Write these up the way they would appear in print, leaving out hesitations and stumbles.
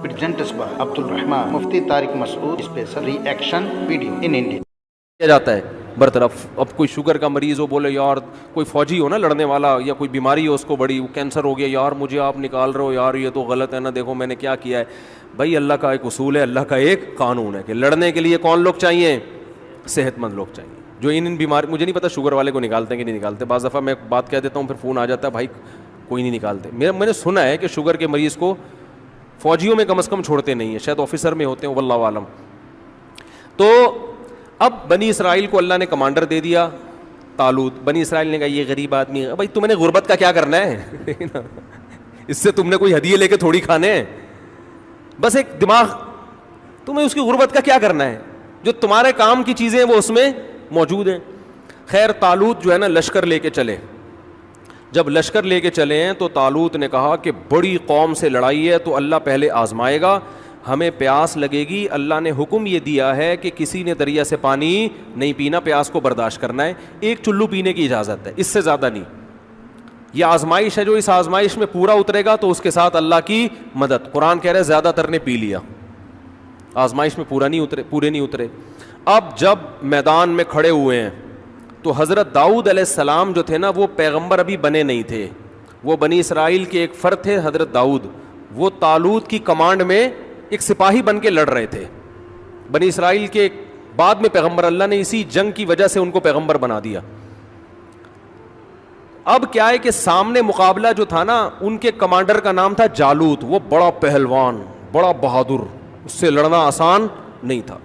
presents by Abdul Rahman Mufti Tariq Masood special reaction video in India. किया जाता है बरतरफ. अब कोई शुगर का मरीज़ हो, बोले यार कोई फ़ौजी हो ना लड़ने वाला, या कोई बीमारी हो उसको बड़ी, वो कैंसर हो गया, यार मुझे आप निकाल रहे हो, यार ये तो गलत है ना, देखो मैंने क्या किया है. भाई अल्लाह का एक उसूल है, अल्लाह का एक कानून है कि लड़ने के लिए कौन लोग चाहिए? सेहतमंद लोग चाहिए. जो इन बीमारी, मुझे नहीं पता शुगर वाले को निकालते हैं कि नहीं निकालते. बाज़ दफ़ा मैं बात कह देता हूँ, फिर फ़ोन आ जाता है भाई कोई नहीं निकालते. मैंने सुना है कि शुगर के मरीज़ को फ़ौजियों में कम से कम छोड़ते नहीं है, शायद ऑफिसर में होते हैं, वल्लाहु आलम. तो अब बनी इसराइल को अल्लाह ने कमांडर दे दिया तालूत. बनी इसराइल ने कहा ये गरीब आदमी है, भाई तुमने गुर्बत का क्या करना है? इससे तुमने कोई हदिये लेके थोड़ी खाने हैं, बस एक दिमाग, तुम्हें उसकी गुर्बत का क्या करना है? जो तुम्हारे काम की चीज़ें वो उसमें मौजूद हैं. खैर तालूत जो है ना लश्कर लेके चले. जब लश्कर लेके चले हैं तो तालूत ने कहा कि बड़ी कौम से लड़ाई है तो अल्लाह पहले आजमाएगा, हमें प्यास लगेगी, अल्लाह ने हुक्म ये दिया है कि किसी ने दरिया से पानी नहीं पीना, प्यास को बर्दाश्त करना है, एक चुल्लू पीने की इजाज़त है, इससे ज़्यादा नहीं. यह आजमाइश है, जो इस आजमाइश में पूरा उतरेगा तो उसके साथ अल्लाह की मदद. कुरान कह रहे हैं ज़्यादातर ने पी लिया, आजमाइश में पूरे नहीं उतरे. अब जब मैदान में खड़े हुए हैं तो हज़रत दाऊद अलैहिस्सलाम जो थे ना, वो पैगंबर अभी बने नहीं थे, वो बनी इसराइल के एक फ़र्द थे हज़रत दाऊद. वो तालूत की कमांड में एक सिपाही बन के लड़ रहे थे. बनी इसराइल के बाद में पैगंबर, अल्लाह ने इसी जंग की वजह से उनको पैगंबर बना दिया. अब क्या है कि सामने मुकाबला जो था ना, उनके कमांडर का नाम था जालूत. वो बड़ा पहलवान, बड़ा बहादुर, उससे लड़ना आसान नहीं था.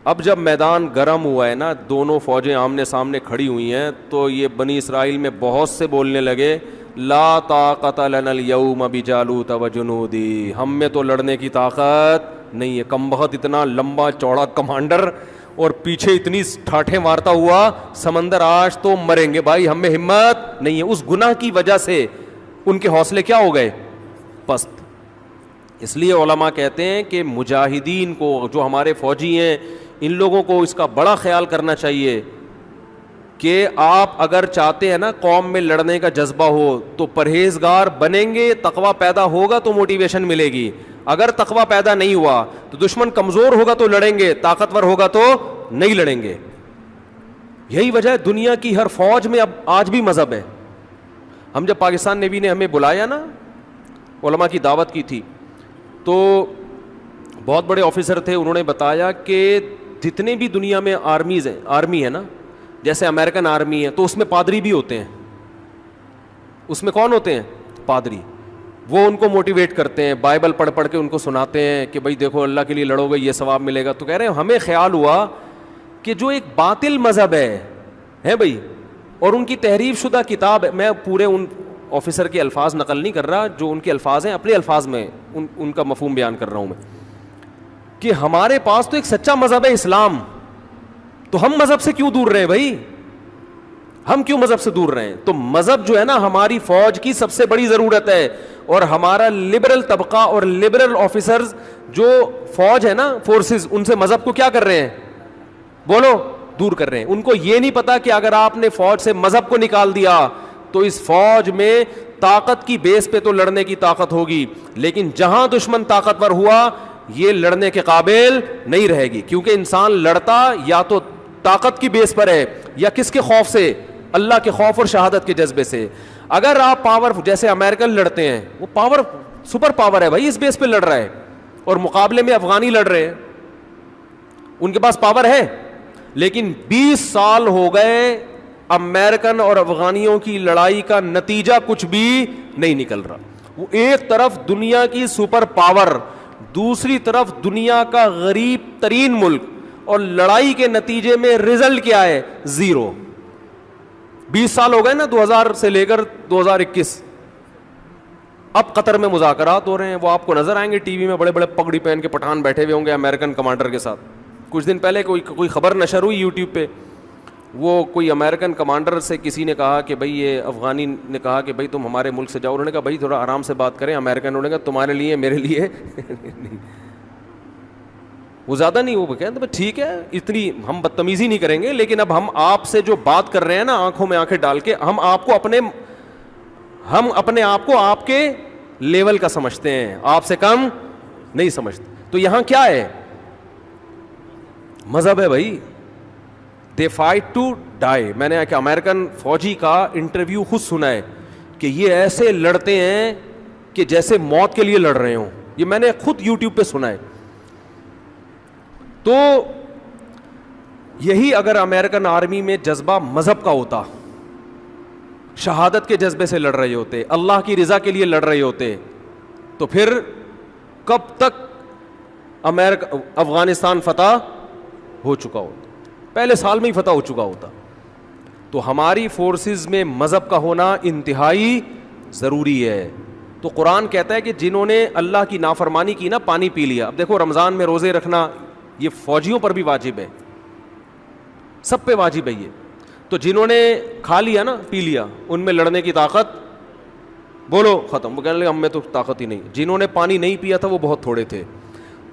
अब जब मैदान गर्म हुआ है ना, दोनों फौजें आमने सामने खड़ी हुई हैं, तो ये बनी इसराइल में बहुत से बोलने लगे ला ताक़त लनल यौम बिजालूत व जुनूदी, हम में तो लड़ने की ताकत नहीं है. कमबख्त इतना लंबा चौड़ा कमांडर और पीछे इतनी ठाठे मारता हुआ समंदर, आज तो मरेंगे भाई, हम में हिम्मत नहीं है. उस गुनाह की वजह से उनके हौसले क्या हो गए? पस्त. इसलिए उलमा कहते हैं कि मुजाहिदीन को, जो हमारे फौजी हैं, इन लोगों को इसका बड़ा ख्याल करना चाहिए कि आप अगर चाहते हैं ना कौम में लड़ने का जज्बा हो तो परहेजगार बनेंगे, तकवा पैदा होगा तो मोटिवेशन मिलेगी. अगर तकवा पैदा नहीं हुआ तो दुश्मन कमज़ोर होगा तो लड़ेंगे, ताकतवर होगा तो नहीं लड़ेंगे. यही वजह है दुनिया की हर फौज में अब आज भी मज़हब है. हम जब पाकिस्तान नेवी ने हमें बुलाया ना, उलमा की दावत की थी, तो बहुत बड़े ऑफिसर थे, उन्होंने बताया कि जितने भी दुनिया में आर्मीज़ हैं, आर्मी है ना, जैसे अमेरिकन आर्मी है, तो उसमें पादरी भी होते हैं. उसमें कौन होते हैं? पादरी. वो उनको मोटिवेट करते हैं, बाइबल पढ़ पढ़ के उनको सुनाते हैं कि भाई देखो अल्लाह के लिए लड़ोगे ये सवाब मिलेगा. तो कह रहे हैं हमें ख्याल हुआ कि जो एक बातिल मज़हब है भाई, और उनकी तहरीफ शुदा किताब है, मैं पूरे उन ऑफिसर के अल्फाज नकल नहीं कर रहा, जो उनके अल्फाज हैं अपने अल्फाज में उनका मफहूम बयान कर रहा हूँ मैं, कि हमारे पास तो एक सच्चा मज़हब है इस्लाम, तो हम मज़हब से क्यों दूर रहे भाई? हम क्यों मज़हब से दूर रहे? तो मज़हब जो है ना हमारी फ़ौज की सबसे बड़ी ज़रूरत है. और हमारा लिबरल तबका और लिबरल ऑफिसर्स जो फ़ौज है ना, फोर्सेस, उनसे मज़हब को क्या कर रहे हैं? बोलो, दूर कर रहे हैं. उनको ये नहीं पता कि अगर आपने फ़ौज से मज़हब को निकाल दिया तो इस फ़ौज में ताकत की बेस पे तो लड़ने की ताकत होगी, लेकिन जहां दुश्मन ताकतवर हुआ ये लड़ने के काबिल नहीं रहेगी. क्योंकि इंसान लड़ता या तो ताकत की बेस पर है या किसके खौफ से? अल्लाह के खौफ और शहादत के जज्बे से. अगर आप पावर, जैसे अमेरिकन लड़ते हैं, वो पावर सुपर पावर है भाई, इस बेस पे लड़ रहा है, और मुकाबले में अफगानी लड़ रहे हैं, उनके पास पावर है. लेकिन 20 साल हो गए अमेरिकन और अफगानियों की लड़ाई का नतीजा कुछ भी नहीं निकल रहा. वो एक तरफ दुनिया की सुपर पावर, दूसरी तरफ दुनिया का गरीब तरीन मुल्क, और लड़ाई के नतीजे में रिजल्ट क्या है? जीरो. 20 साल हो गए ना, 2000 से लेकर 2021. अब कतर में मुज़ाकरात हो रहे हैं, वो आपको नजर आएंगे टीवी में, बड़े बड़े पगड़ी पहन के पठान बैठे हुए होंगे अमेरिकन कमांडर के साथ. कुछ दिन पहले कोई खबर नशर हुई यूट्यूब पे, वो कोई अमेरिकन कमांडर से किसी ने कहा कि भाई, ये अफगानी ने कहा कि भाई तुम हमारे मुल्क से जाओ. उन्होंने कहा भाई थोड़ा आराम से बात करें. अमेरिकन ने कहा तुम्हारे लिए मेरे लिए नहीं, वो ज़्यादा नहीं. वो कहते हैं ठीक है, इतनी हम बदतमीज़ी नहीं करेंगे, लेकिन अब हम आपसे जो बात कर रहे हैं ना, आंखों में आंखें डाल के, हम अपने आप को आपके लेवल का समझते हैं, आपसे कम نہیں سمجھتے. تو یہاں کیا ہے؟ مذہب ہے بھائی. They fight to die. میں نے ایک امریکن فوجی کا انٹرویو خود سنا ہے کہ یہ ایسے لڑتے ہیں کہ جیسے موت کے لیے لڑ رہے ہوں. یہ میں نے خود یوٹیوب پہ سنا ہے. تو یہی اگر امریکن آرمی میں جذبہ مذہب کا ہوتا, شہادت کے جذبے سے لڑ رہے ہوتے, اللہ کی رضا کے لیے لڑ رہے ہوتے, تو پھر کب تک افغانستان فتح ہو چکا ہوتا, پہلے سال میں ہی فتح ہو چکا ہوتا. تو ہماری فورسز میں مذہب کا ہونا انتہائی ضروری ہے. تو قرآن کہتا ہے کہ جنہوں نے اللہ کی نافرمانی کی نا, پانی پی لیا. اب دیکھو رمضان میں روزے رکھنا یہ فوجیوں پر بھی واجب ہے, سب پہ واجب ہے یہ. تو جنہوں نے کھا لیا نا, پی لیا, ان میں لڑنے کی طاقت بولو ختم. وہ کہنے لگے ہم میں تو طاقت ہی نہیں. جنہوں نے پانی نہیں پیا تھا وہ بہت تھوڑے تھے,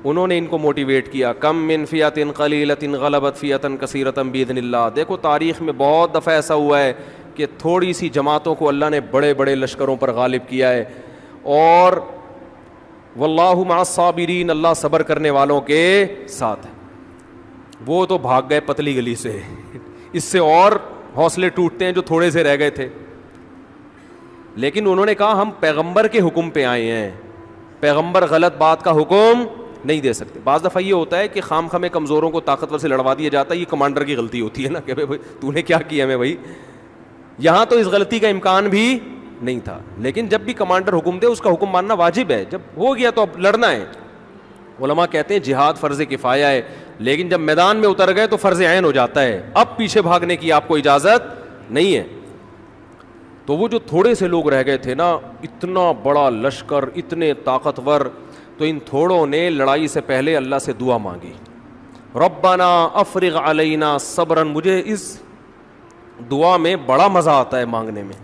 انہوں نے ان کو موٹیویٹ کیا. کم من فیۃ قلیلۃ غلبت فیۃ کثیرۃ باذن اللہ. دیکھو تاریخ میں بہت دفعہ ایسا ہوا ہے کہ تھوڑی سی جماعتوں کو اللہ نے بڑے بڑے لشکروں پر غالب کیا ہے. اور واللہ مع الصابرین, اللہ صبر کرنے والوں کے ساتھ ہے. وہ تو بھاگ گئے پتلی گلی سے, اس سے اور حوصلے ٹوٹتے ہیں جو تھوڑے سے رہ گئے تھے. لیکن انہوں نے کہا ہم پیغمبر کے حکم پہ آئے ہیں, پیغمبر غلط بات کا حکم نہیں دے سکتے. بعض دفعہ یہ ہوتا ہے کہ خام خامے کمزوروں کو طاقتور سے لڑوا دیا جاتا ہے, یہ کمانڈر کی غلطی ہوتی ہے نا کہ بھائی تو نے کیا کیا میں بھائی. یہاں تو اس غلطی کا امکان بھی نہیں تھا, لیکن جب بھی کمانڈر حکم دے اس کا حکم ماننا واجب ہے. جب ہو گیا تو اب لڑنا ہے. علماء کہتے ہیں جہاد فرض کفایہ ہے, لیکن جب میدان میں اتر گئے تو فرض عین ہو جاتا ہے. اب پیچھے بھاگنے کی آپ کو اجازت نہیں ہے. تو وہ جو تھوڑے سے لوگ رہ گئے تھے نا, اتنا بڑا لشکر, اتنے طاقتور, تو ان تھوڑوں نے لڑائی سے پہلے اللہ سے دعا مانگی, ربنا افرغ علینا صبرا. مجھے اس دعا میں بڑا مزہ آتا ہے مانگنے میں,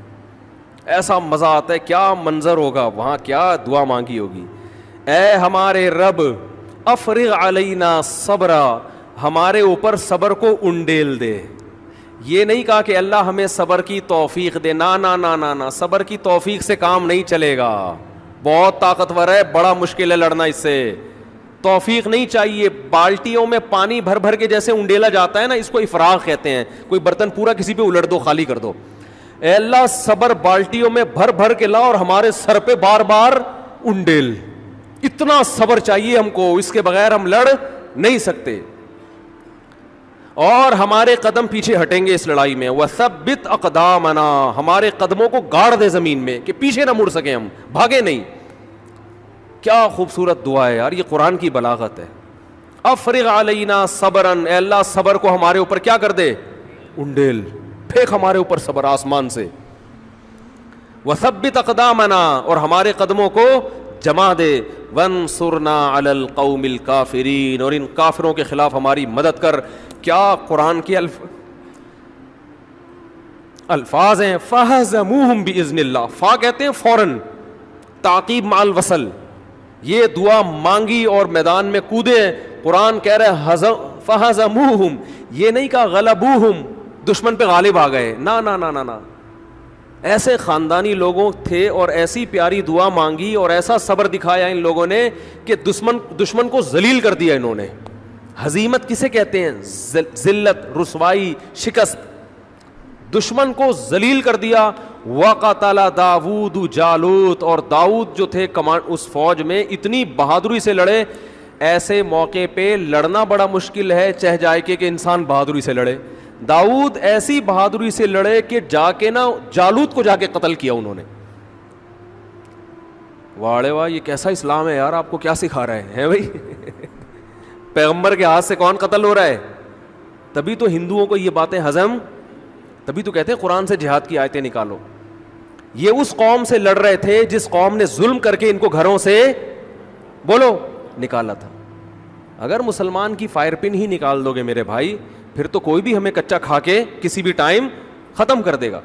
ایسا مزہ آتا ہے, کیا منظر ہوگا وہاں, کیا دعا مانگی ہوگی. اے ہمارے رب افرغ علینا صبرا, ہمارے اوپر صبر کو انڈیل دے. یہ نہیں کہا کہ اللہ ہمیں صبر کی توفیق دے, نا نا نا نا نا, صبر کی توفیق سے کام نہیں چلے گا. بہت طاقتور ہے, بڑا مشکل ہے لڑنا اس سے, توفیق نہیں چاہیے. بالٹیوں میں پانی بھر بھر کے جیسے انڈیلا جاتا ہے نا, اس کو افراغ کہتے ہیں. کوئی برتن پورا کسی پہ الٹ دو, خالی کر دو. اے اللہ صبر بالٹیوں میں بھر بھر کے لا اور ہمارے سر پہ بار بار انڈیل. اتنا صبر چاہیے ہم کو, اس کے بغیر ہم لڑ نہیں سکتے. اور ہمارے قدم پیچھے ہٹیں گے اس لڑائی میں. وثبت اقدامنا, ہمارے قدموں کو گاڑ دے زمین میں کہ پیچھے نہ مڑ سکیں, ہم بھاگے نہیں. کیا خوبصورت دعا ہے یار, یہ قرآن کی بلاغت ہے. افرغ علینا صبرا, اے اللہ صبر کو ہمارے اوپر کیا کر دے, انڈیل, پھینک ہمارے اوپر صبر آسمان سے. وثبت اقدامنا, اور ہمارے قدموں کو جما دے. وانصرنا علی القوم الکافرین, اور ان کافروں کے خلاف ہماری مدد کر. کیا قرآن کے الفاظ ہیں. فہزموہم باذن اللہ, فا کہتے ہیں فوراً, تعقیب مع الوصل. یہ دعا مانگی اور میدان میں کودے. قرآن کہہ رہے فہزموہم, یہ نہیں کہا غلبوہم, دشمن پہ غالب آ گئے. نا نا نا نا نا, ایسے خاندانی لوگوں تھے اور ایسی پیاری دعا مانگی اور ایسا صبر دکھایا ان لوگوں نے کہ دشمن کو ذلیل کر دیا انہوں نے. ہزیمت کسے کہتے ہیں, ذلت, رسوائی, شکست. دشمن کو ذلیل کر دیا. وقتل داؤد جالوت, اور داؤد جو تھے اس فوج میں اتنی بہادری سے لڑے. ایسے موقع پہ لڑنا بڑا مشکل ہے, چہ جائے کہ انسان بہادری سے لڑے. داؤد ایسی بہادری سے لڑے کہ جا کے نا جالوت کو جا کے قتل کیا انہوں نے. واڑے واہ, یہ کیسا اسلام ہے یار, آپ کو کیا سکھا رہے ہیں بھائی. پیغمبر کے ہاتھ سے کون قتل ہو رہا ہے. تبھی تو ہندوؤں کو یہ باتیں ہضم, تبھی تو کہتے ہیں قرآن سے جہاد کی آیتیں نکالو. یہ اس قوم سے لڑ رہے تھے جس قوم نے ظلم کر کے ان کو گھروں سے بولو نکالا تھا. اگر مسلمان کی فائر پن ہی نکال دو گے میرے بھائی, پھر تو کوئی بھی ہمیں کچا کھا کے کسی بھی ٹائم ختم کر دے گا.